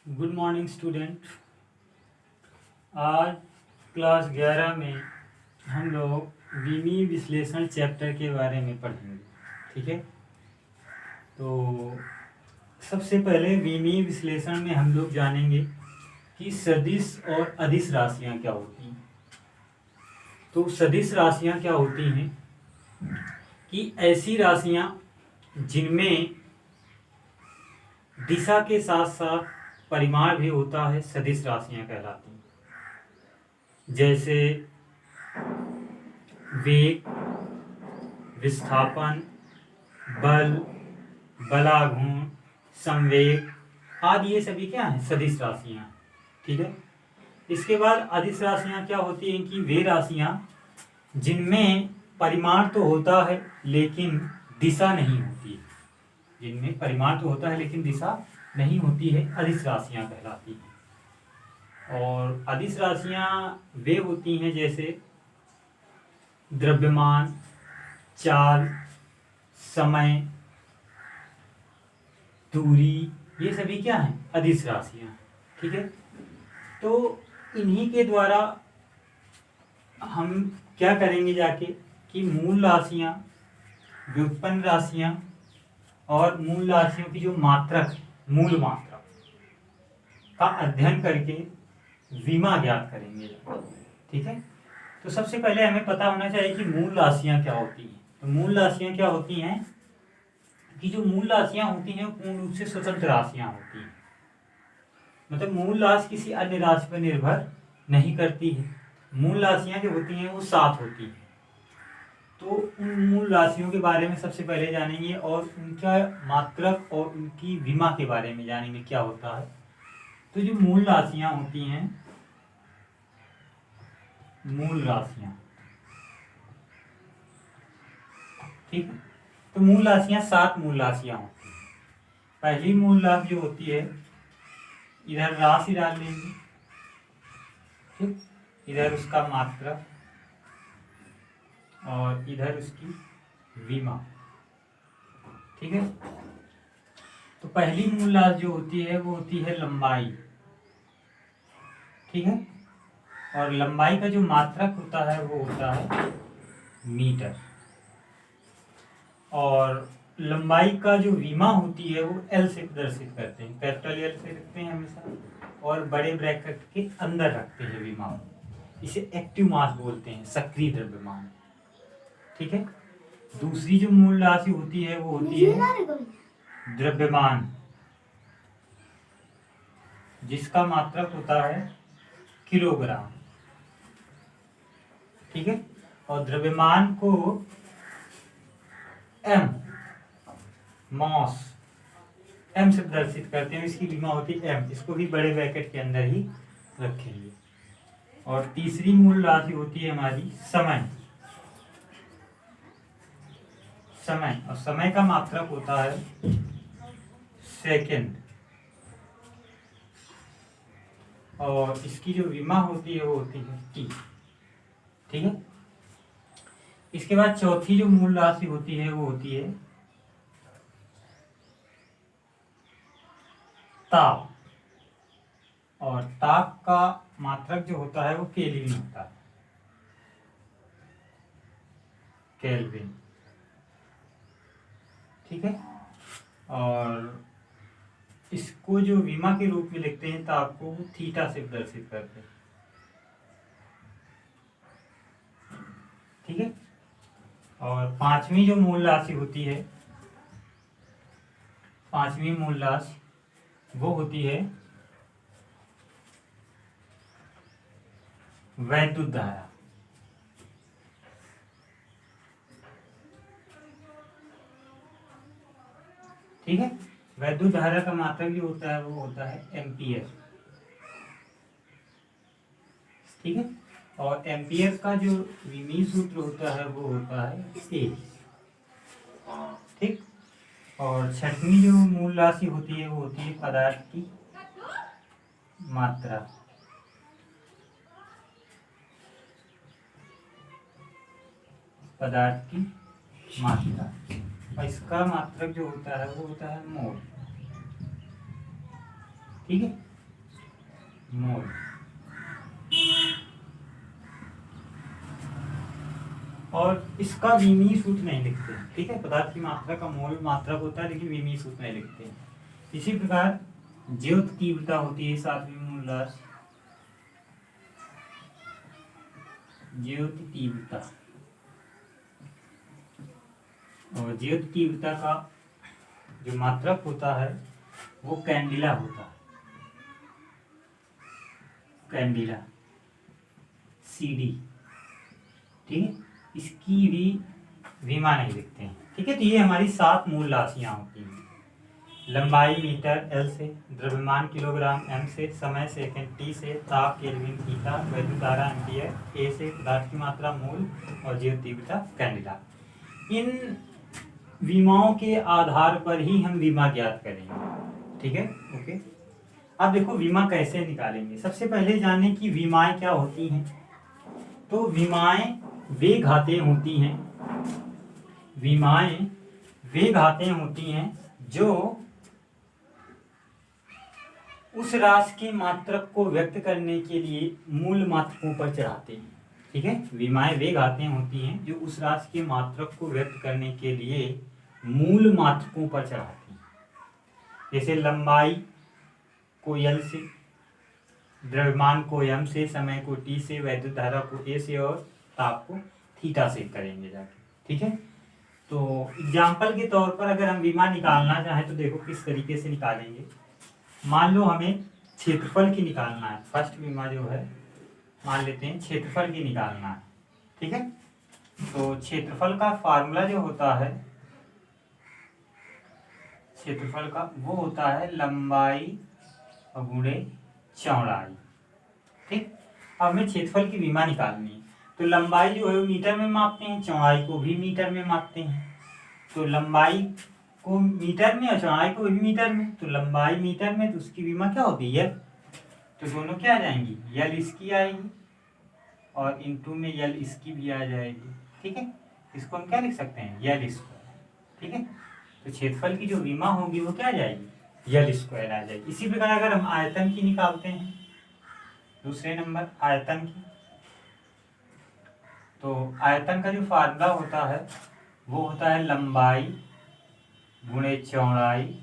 Good morning student. आज class 11 में हम लोग विमीय विश्लेषण चैप्टर के बारे में पढ़ेंगे। ठीक है, तो सबसे पहले विमीय विश्लेषण में हम लोग जानेंगे कि सदिश और अदिश राशियां क्या होती हैं। तो सदिश राशियां क्या होती हैं कि ऐसी राशियां जिनमें दिशा के साथ साथ परिमाण भी होता है, सदिश राशियां कहलाती हैं। जैसे वेग, विस्थापन, बल, बलाघूर्ण, संवेग आदि ये सभी क्या हैं? सदिश राशियां। ठीक है, इसके बाद अदिश राशियां क्या होती हैं कि वे राशियां जिनमें परिमाण तो होता है लेकिन दिशा नहीं होती है। जिनमें परिमाण तो होता है लेकिन दिशा नहीं होती है, अदिश राशियां कहलाती हैं। और अदिश राशियां वे होती हैं जैसे द्रव्यमान, चाल, समय, दूरी, ये सभी क्या हैं? अदिश राशियां। ठीक है, तो इन्हीं के द्वारा हम क्या करेंगे जाके कि मूल राशियां, व्युत्पन्न राशियां और मूल राशियों की जो मात्रक, मूल मात्रक का अध्ययन करके विमा ज्ञात करेंगे। ठीक है, तो सबसे पहले हमें पता होना चाहिए कि मूल राशियां क्या होती हैं। तो मूल राशियां क्या होती हैं कि जो मूल राशियां होती हैं पूर्ण रूप से स्वतंत्र राशियां होती हैं। मतलब मूल राशि किसी अन्य राशि पर निर्भर नहीं करती है। मूल राशियां जो होती हैं वो 7 होती हैं। तो उन मूल राशियों के बारे में सबसे पहले जानेंगे और उनका मात्रक और उनकी विमा के बारे में जानेंगे क्या होता है। तो जो मूल राशियां होती हैं, मूल राशियां, ठीक है, तो मूल राशियां 7 मूल राशियां होती हैं। पहली मूल राशि जो होती है, इधर राशि डाल लेंगे, ठीक, इधर उसका मात्रक और इधर उसकी विमा। ठीक है, तो पहली मूल राशि जो होती है वो होती है लंबाई। ठीक है, और लंबाई का जो मात्रक होता है वो होता है मीटर। और लंबाई का जो विमा होती है वो एल से प्रदर्शित करते हैं, कैपिटल एल से रखते हैं हमेशा, और बड़े ब्रैकेट के अंदर रखते हैं विमा। इसे एक्टिव मास बोलते हैं, सक्रिय द्रव्यमान। ठीक है, दूसरी जो मूल राशि होती है वो होती है द्रव्यमान, जिसका मात्रक होता है किलोग्राम। ठीक है, और द्रव्यमान को एम, मॉस, एम से प्रदर्शित करते हैं, इसकी विमा होती है एम। इसको भी बड़े ब्रैकेट के अंदर ही रखेंगे। और तीसरी मूल राशि होती है हमारी समय। समय, और समय का मात्रक होता है सेकंड। और इसकी जो विमा होती है वो होती है टी। ठीक है, इसके बाद चौथी जो मूल राशि होती है वो होती है ताप। और ताप का मात्रक जो होता है वो केल्विन होता है, केल्विन। ठीक है, और इसको जो विमा के रूप में लिखते हैं ताप को, वो थीटा से प्रदर्शित करते हैं। ठीक है, और पांचवी जो मूल राशि होती है, पांचवी मूल राशि वो होती है वैद्युत धारा। ठीक है, वैद्युत धारा का मात्रक जो होता है वो होता है एम्पियर। ठीक है, और एम्पियर का जो विमीय सूत्र होता है वो होता है ए। ठीक, और छठवीं जो मूल राशि होती है वो होती है पदार्थ की मात्रा। पदार्थ की मात्रा, और इसका मात्रक जो होता है वो होता है मोल। ठीक है, मोल। और इसका विमीय सूत्र नहीं लिखते हैं, ठीक है। पदार्थ की मात्रा का मोल मात्रक होता है, लेकिन विमीय सूत्र नहीं लिखते हैं। इसी प्रकार ज्योत तीव्रता होती है सातवीं मूल राशि, ज्योत तीव्रता। और ज्योत तीव्रता का जो मात्रक होता है वो कैंडिला होता है, कैंडिला CD, ठीक है। इसकी भी विमा नहीं लिखते हैं, ठीक है। तो ये हमारी 7 मूल राशियां होती हैं। लंबाई मीटर L से, द्रव्यमान किलोग्राम M से, समय सेकंड T से, ताप केल्विन थीटा, वैद्युत धारा एम्पियर A से, पदार्थ की मात्रा मोल और ज्योत तीव्रता कैंडिला। इन विमाओं के आधार पर ही हम विमा ज्ञात करेंगे, ठीक है। ओके, अब देखो विमा कैसे निकालेंगे। सबसे पहले जाने कि विमाएं क्या होती हैं। तो विमाएं वे घातें होती हैं, विमाएं वे घातें होती हैं जो उस राशि के मात्रक को व्यक्त करने के लिए मूल मात्रकों पर चढ़ाते हैं, ठीक है। विमाएं वे घातें होती हैं जो उस राशि के मात्रक को व्यक्त करने के लिए मूल मात्रकों पर चढ़ाती हैं। जैसे लंबाई को L से, द्रव्यमान को M से, समय को T से, वैद्युत धारा को A से और ताप को थीटा से करेंगे जाके, ठीक है। तो एग्जाम्पल के तौर पर अगर हम विमा निकालना चाहें तो देखो किस तरीके से निकालेंगे। मान लो हमें क्षेत्रफल की निकालना है, फर्स्ट विमा जो है मान लेते हैं क्षेत्रफल की निकालना है, ठीक है। तो क्षेत्रफल का फार्मूला जो होता है, क्षेत्रफल का वो होता है लंबाई गुणे चौड़ाई, ठीक। अब हमें क्षेत्रफल की विमा निकालनी है। तो लंबाई जो है वो मीटर में मापते हैं, चौड़ाई को भी मीटर में मापते हैं। तो लंबाई को मीटर में और चौड़ाई को भी मीटर में, तो लंबाई मीटर में तो उसकी विमा क्या होती है, तो दोनों क्या आ जाएंगी, यल इसकी आएगी और इंटू में यल इसकी भी आ जाएगी, ठीक है। इसको हम क्या लिख सकते हैं, यल स्क्वायर, ठीक है। तो क्षेत्रफल की जो विमा होगी वो क्या आ जाएगी, यल स्क्वायर आ जाएगी। इसी प्रकार अगर हम आयतन की निकालते हैं, दूसरे नंबर आयतन की, तो आयतन का जो फार्मूला होता है वो होता है लंबाई गुणे चौड़ाई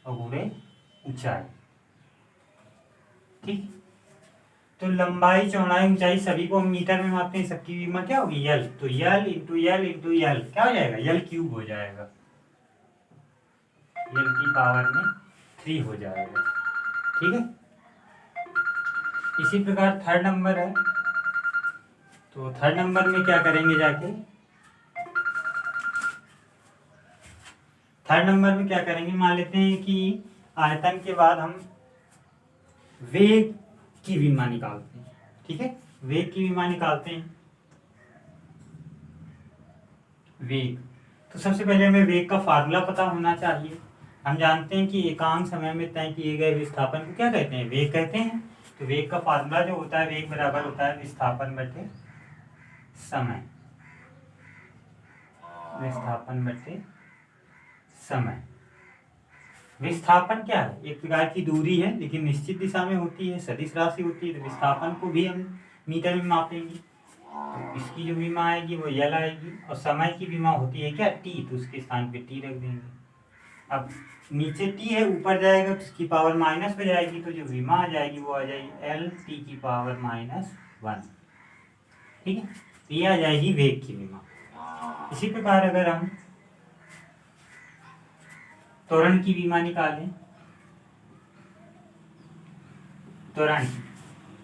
और गुणे ऊंचाई, ठीक। तो लंबाई चौड़ाई ऊंचाई सभी को हम मीटर में मापते हैं, सबकी विमा क्या होगी, यल। तो यल इंटू यल इंटू यल क्या हो जाएगा, यल क्यूब हो जाएगा, यल की पावर में 3 हो जाएगा, ठीक है। इसी प्रकार थर्ड नंबर है, तो थर्ड नंबर में क्या करेंगे जाके, थर्ड नंबर में क्या करेंगे, मान लेते हैं कि आयतन के बाद हम वेग की विमा निकालते हैं, ठीक है। वेग की विमा निकालते हैं, वेग। तो सबसे पहले हमें वेग का फार्मूला पता होना चाहिए। हम जानते हैं कि एकांक समय में तय किए गए विस्थापन को क्या कहते हैं, वेग कहते हैं। तो वेग का फार्मूला जो होता है, वेग बराबर होता है विस्थापन बटे समय, विस्थापन बटे समय। विस्थापन क्या है, एक प्रकार की दूरी है लेकिन निश्चित दिशा में होती है, सदिश राशि होती है। तो विस्थापन को भी हम मीटर में मापेंगे, तो इसकी जो विमा आएगी वो यल आएगी। और समय की विमा होती है क्या, टी, तो उसके स्थान पे टी रख देंगे। अब नीचे टी है, ऊपर जाएगा तो उसकी पावर माइनस हो जाएगी, तो जो विमा आ जाएगी वो आ जाएगी एल टी की पावर -1, ठीक है। तो ये आ जाएगी वेग की विमा। इसी प्रकार अगर हम त्वरण की विमा निकालें, त्वरण,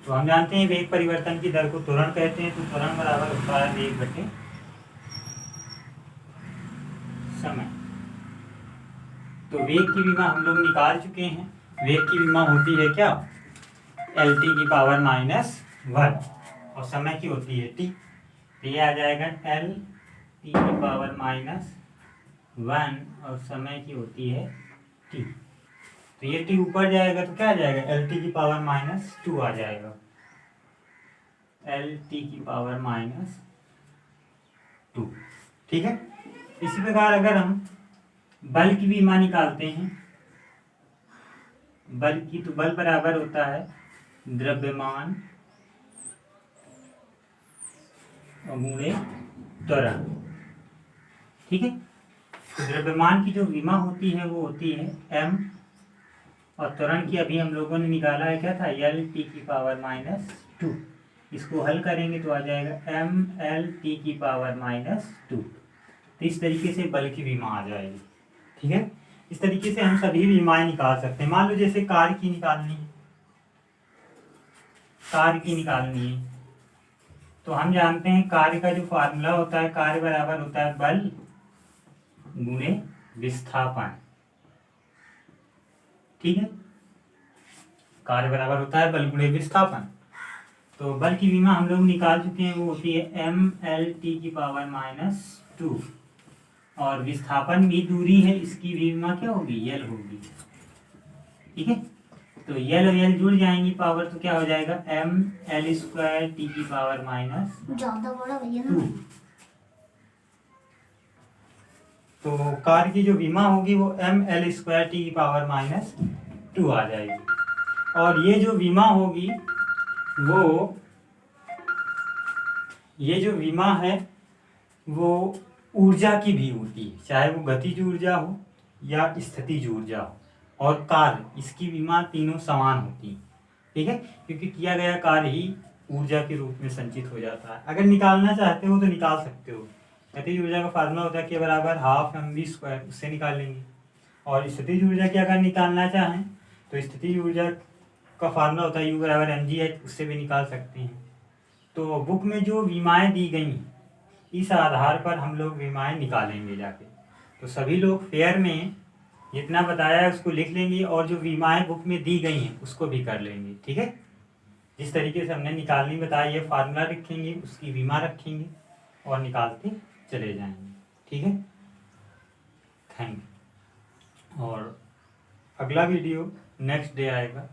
तो हम जानते हैं वेग परिवर्तन की दर को त्वरण कहते हैं। तो त्वरण बराबर होता है वेग बटे समय। तो वेग की विमा हम लोग निकाल चुके हैं। वेग की विमा होती है क्या, एल टी की पावर -1 और समय की होती है टी। तो ये आ जाएगा एल टी की पावर -1 और समय की होती है टी। तो ये टी ऊपर जाएगा तो क्या आ जाएगा, एल टी की पावर -2 आ जाएगा, एल टी की पावर -2, ठीक है। इसी प्रकार अगर हम बल की विमा निकालते हैं, बल की, तो बल बराबर होता है द्रव्यमान गुणे त्वरण। ठीक है, तो द्रव्यमान की जो विमा होती है वो होती है m, और त्वरण की अभी हम लोगों ने निकाला है क्या था, L(t⁻²). इसको हल करेंगे तो आ जाएगा mL(t⁻²). तो इस तरीके से बल की विमा आ जाएगी। ठीक है, इस तरीके से हम सभी विमाएं निकाल सकते हैं। मान लो जैसे कार्य की निकालनी है, तो हम जानते हैं कार्य का जो फार्मूला होता है, कार्य बराबर होता है बल गुणे विस्थापन। ठीक है, कार्य बराबर होता है बल गुणे विस्थापन। तो बल की विमा हम लोग निकाल चुके हैं, वो होती है mL(t⁻²), और विस्थापन भी दूरी है, इसकी विमा क्या होगी, यल होगी। ठीक है, तो यल और यल जुड़ जाएंगी पावर, तो क्या हो जाएगा mL²t⁻²। ज्यादा बड़ा भैया ना। तो कार्य की जो विमा होगी वो mL²t⁻² आ जाएगी। और ये जो विमा होगी वो, ये जो विमा है वो ऊर्जा की भी होती है, चाहे वो गतिज ऊर्जा हो या स्थितिज ऊर्जा हो, और कार्य, इसकी विमा तीनों समान होती है। ठीक है, क्योंकि किया गया कार्य ही ऊर्जा के रूप में संचित हो जाता है। अगर निकालना चाहते हो तो निकाल सकते हो। गतिज ऊर्जा का फार्मूला होता है K बराबर ½ mv², उससे निकाल लेंगे। और स्थितिज ऊर्जा की अगर निकालना चाहें तो स्थितिज ऊर्जा का फार्मूला होता है U बराबर mgh, उससे भी निकाल सकते हैं। तो बुक में जो विमाएं दी गई, इस आधार पर हम लोग विमाएं निकालेंगे जाके। तो सभी लोग फेयर में जितना बताया है उसको लिख लेंगे, और जो विमाएं बुक में दी गई हैं उसको भी कर लेंगे। ठीक है, जिस तरीके से हमने निकालनी बताई है, फार्मूला रखेंगे, उसकी विमा रखेंगे और निकालते चले जाएंगे। ठीक है, थैंक यू। और अगला वीडियो नेक्स्ट डे आएगा।